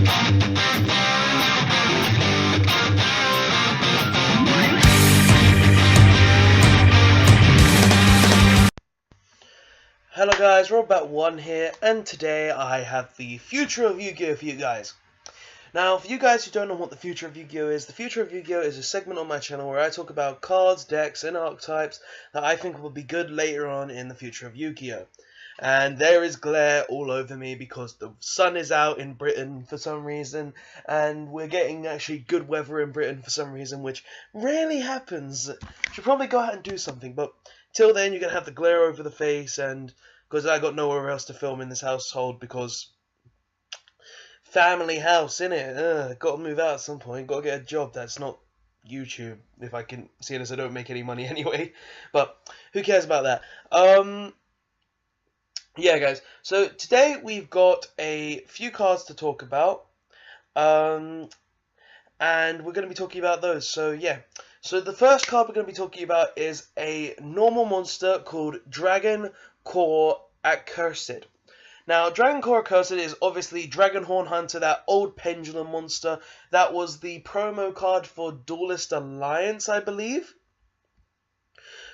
Hello guys, Robot1 here, and today I have the Future of Yugioh for you guys. Now, for you guys who don't know what the Future of Yugioh is, the Future of Yugioh is a segment on my channel where I talk about cards, decks, and archetypes that I think will be good later on in the Future of Yugioh. And there is glare all over me because the sun is out in Britain for some reason, and we're getting actually good weather in Britain for some reason, which rarely happens. Should probably go out and do something, but till then you're going to have the glare over the face, and because I got nowhere else to film in this household because family house, innit? Got to move out at some point, got to get a job that's not YouTube, if I can, seeing as I don't make any money anyway, but who cares about that? Yeah, guys, so today we've got a few cards to talk about, and we're going to be talking about those, so yeah. So the first card we're going to be talking about is a normal monster called Dragon Core Accursed. Now, Dragon Core Accursed is obviously Dragonhorn Hunter, that old pendulum monster that was the promo card for Duelist Alliance, I believe.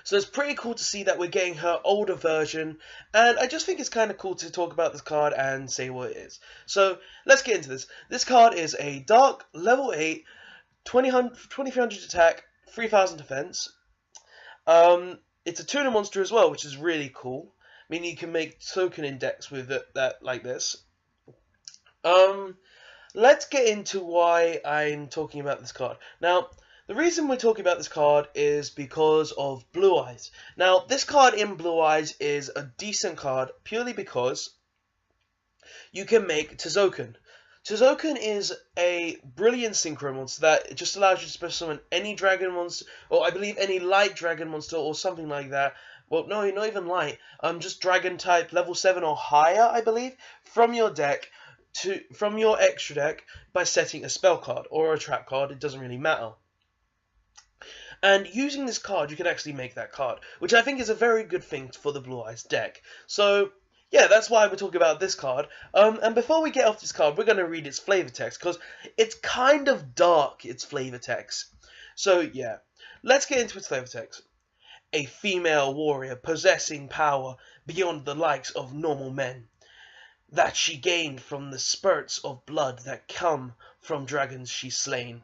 So it's pretty cool to see that we're getting her older version, and I just think it's kind of cool to talk about this card and say what it is. So let's get into this. This card is a Dark, level 8, 2300 attack, 3000 defense. It's a tuner monster as well, which is really cool. Meaning you can make token index with that like this. Let's get into why I'm talking about this card. Now, the reason we're talking about this card is because of Blue Eyes. Now, this card in Blue Eyes is a decent card purely because you can make Tizoken. Tizoken is a brilliant synchro monster that just allows you to special summon any dragon monster, or I believe any light dragon monster or something like that. Well, no, not even light. Just dragon type level 7 or higher, I believe, from your deck from your extra deck by setting a spell card or a trap card. It doesn't really matter. And using this card, you can actually make that card, which I think is a very good thing for the Blue Eyes deck. So yeah, that's why we're talking about this card. And before we get off this card, we're going to read its flavor text, because it's kind of dark, its flavor text. So yeah, let's get into its flavor text. A female warrior possessing power beyond the likes of normal men, that she gained from the spurts of blood that come from dragons she's slain.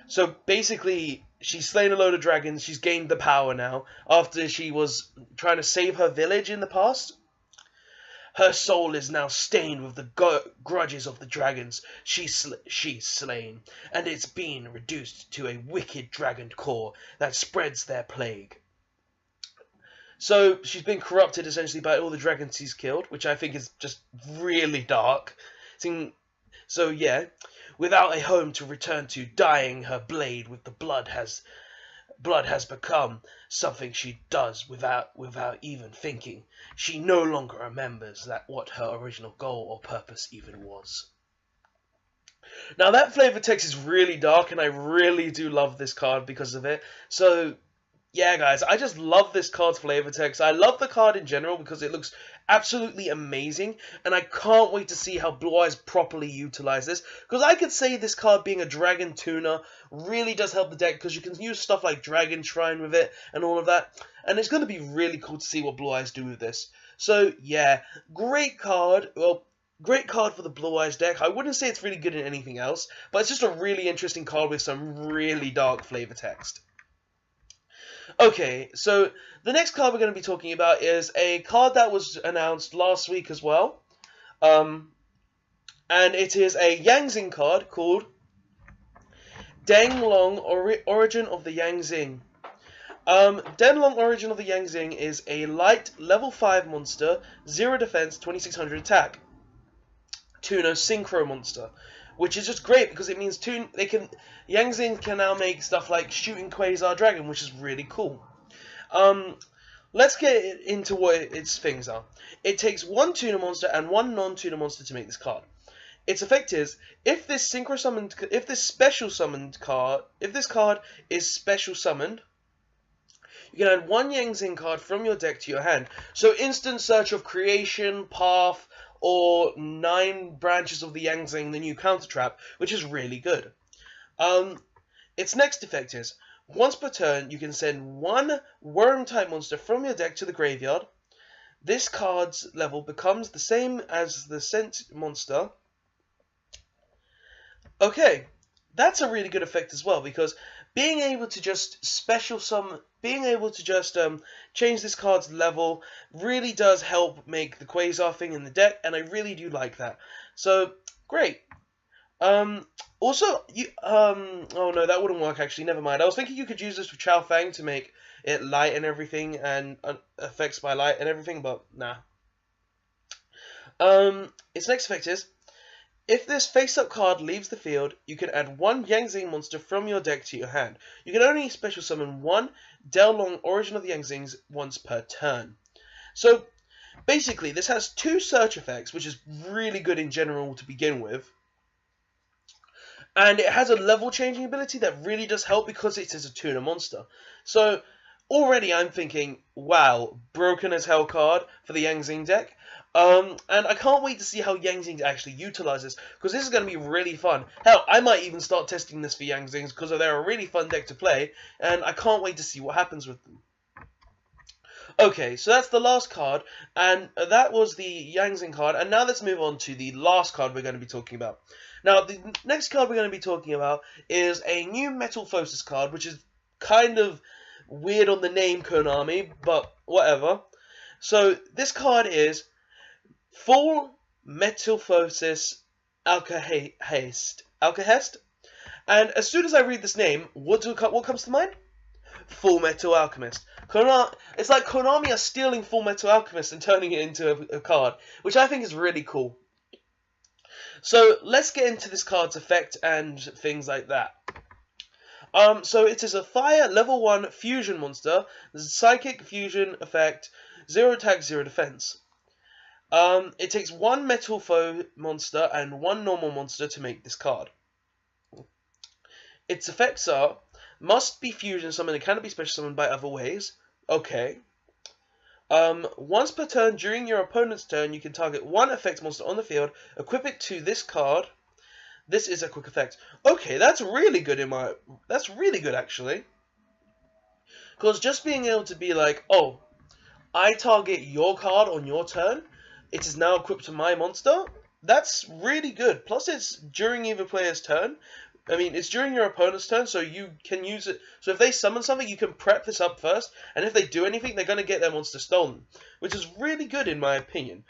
So basically, she's slain a load of dragons, she's gained the power now, after she was trying to save her village in the past. Her soul is now stained with the grudges of the dragons she's slain, and it's been reduced to a wicked dragon core that spreads their plague. So she's been corrupted essentially by all the dragons she's killed, which I think is just really dark. So yeah, without a home to return to, dyeing her blade with the blood has become something she does without even thinking. She no longer remembers what her original goal or purpose even was. Now that flavor text is really dark, and I really do love this card because of it. So yeah, guys, I just love this card's flavor text. I love the card in general because it looks absolutely amazing, and I can't wait to see how Blue Eyes properly utilize this, because I could say this card being a dragon tuner really does help the deck, because you can use stuff like Dragon Shrine with it and all of that, and it's going to be really cool to see what Blue Eyes do with this. So yeah, great card. Well, great card for the Blue Eyes deck. I wouldn't say it's really good in anything else, but it's just a really interesting card with some really dark flavor text. Okay, so the next card we're going to be talking about is a card that was announced last week as well. And it is a Yangzing card called Denglong Origin of the Yangzing. Denglong Origin of the Yangzing is a light level 5 monster, 0 defense, 2600 attack. Tuner synchro monster, which is just great because it means Yangzing can now make stuff like Shooting Quasar Dragon, which is really cool. Let's get into what its things are. It takes one tuner monster and one non-tuner monster to make this card. Its effect is, if this card is special summoned, you can add one Yangzing card from your deck to your hand. So instant Search of Creation, Path, or 9 branches of the Yang Zing, the new counter trap, which is really good. Its next effect is, once per turn, you can send one worm-type monster from your deck to the graveyard. This card's level becomes the same as the sent monster. Okay, that's a really good effect as well, because being able to just change this card's level really does help make the Quasar thing in the deck, and I really do like that. So, great. Also, oh no, that wouldn't work actually, never mind. I was thinking you could use this with Chao Fang to make it light and everything, and effects by light and everything, but nah. Its next effect is, if this face-up card leaves the field, you can add one Yang Zing monster from your deck to your hand. You can only special summon one Delong Origin of the Yang Zings once per turn. So, basically, this has 2 search effects, which is really good in general to begin with. And it has a level changing ability that really does help because it is a tuner monster. So, already I'm thinking, wow, broken as hell card for the Yang Zing deck. And I can't wait to see how Yang Zing actually utilizes, because this is going to be really fun. Hell, I might even start testing this for Yang Zings because they're a really fun deck to play, and I can't wait to see what happens with them. Okay, so that's the last card, and that was the Yang Zing card, and now let's move on to the last card we're going to be talking about. Now, the next card we're going to be talking about is a new Metamorphosis card, which is kind of weird on the name, Konami, but whatever. So, this card is Fullmetal Alchemist. And as soon as I read this name, what comes to mind? Fullmetal Alchemist. It's like Konami are stealing Fullmetal Alchemist and turning it into a card, which I think is really cool. So let's get into this card's effect and things like that. So it is a fire level 1 fusion monster. There's a psychic fusion effect, 0 attack, 0 defense. It takes 1 metal foe monster and 1 normal monster to make this card. Its effects are, must be fusion summoned and cannot be special summoned by other ways. Okay. Once per turn during your opponent's turn, you can target 1 effect monster on the field, equip it to this card. This is a quick effect. Okay, that's really good that's really good actually. Because just being able to be like, oh, I target your card on your turn, it is now equipped to my monster, that's really good. Plus it's during either player's turn. I mean, it's during your opponent's turn, so you can use it. So if they summon something, you can prep this up first, and if they do anything, they're going to get their monster stolen, which is really good in my opinion.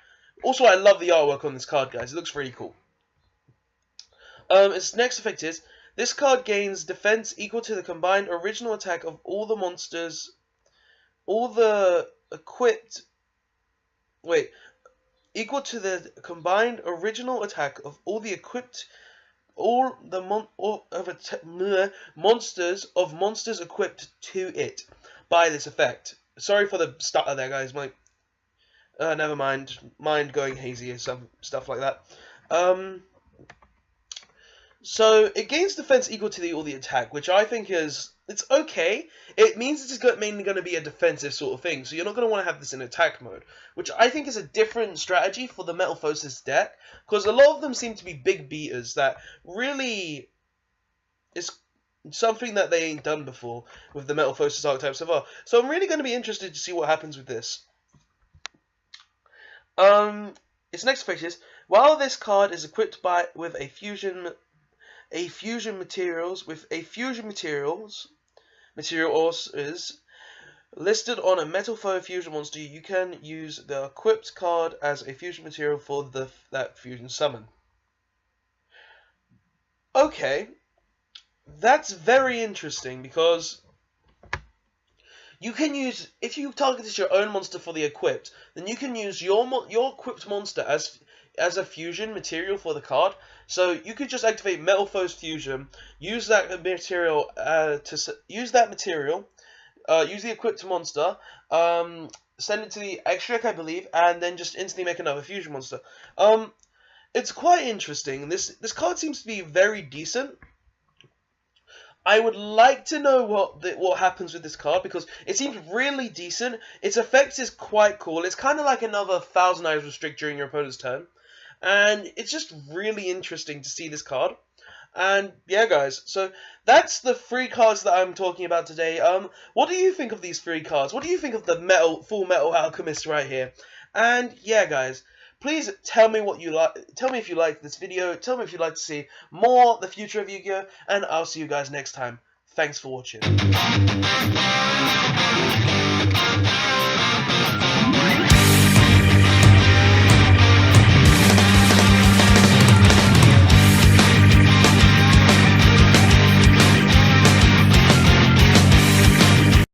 Also, I love the artwork on this card, guys. It looks really cool. Its next effect is, this card gains defense equal to the combined original attack of all the monsters, equal to the combined original attack of all the equipped monsters equipped to it by this effect. Sorry for the stutter there, guys. Never mind. Mind going hazy or some stuff like that. So it gains defense equal to all the attack, which I think it's okay. It means it's mainly going to be a defensive sort of thing, so you're not going to want to have this in attack mode, which I think is a different strategy for the Metamorphosis deck, because a lot of them seem to be big beaters that really is something that they ain't done before with the Metamorphosis archetype so far. So I'm really going to be interested to see what happens with this. Its next effect is, while this card is equipped with a fusion materials is listed on a metal foe fusion monster, you can use the equipped card as a fusion material for that fusion summon. Okay, that's very interesting, because you can use, if you target your own monster for the equipped, then you can use your equipped monster as a fusion material for the card. So you could just activate Metal Foe's Fusion, use that material use the equipped monster, send it to the extra deck, I believe, and then just instantly make another fusion monster. It's quite interesting. This card seems to be very decent. I would like to know what happens with this card, because it seems really decent. Its effect is quite cool. It's kind of like another Thousand Eyes Restrict during your opponent's turn. and it's just really interesting to see this card. And yeah, guys, so that's the 3 cards that I'm talking about today. What do you think of these 3 cards? What do you think of the Fullmetal Alchemist right here? And yeah, guys, please tell me what you like. Tell me if you liked this video. Tell me if you'd like to see more The Future of Yugioh, and I'll see you guys next time. Thanks for watching.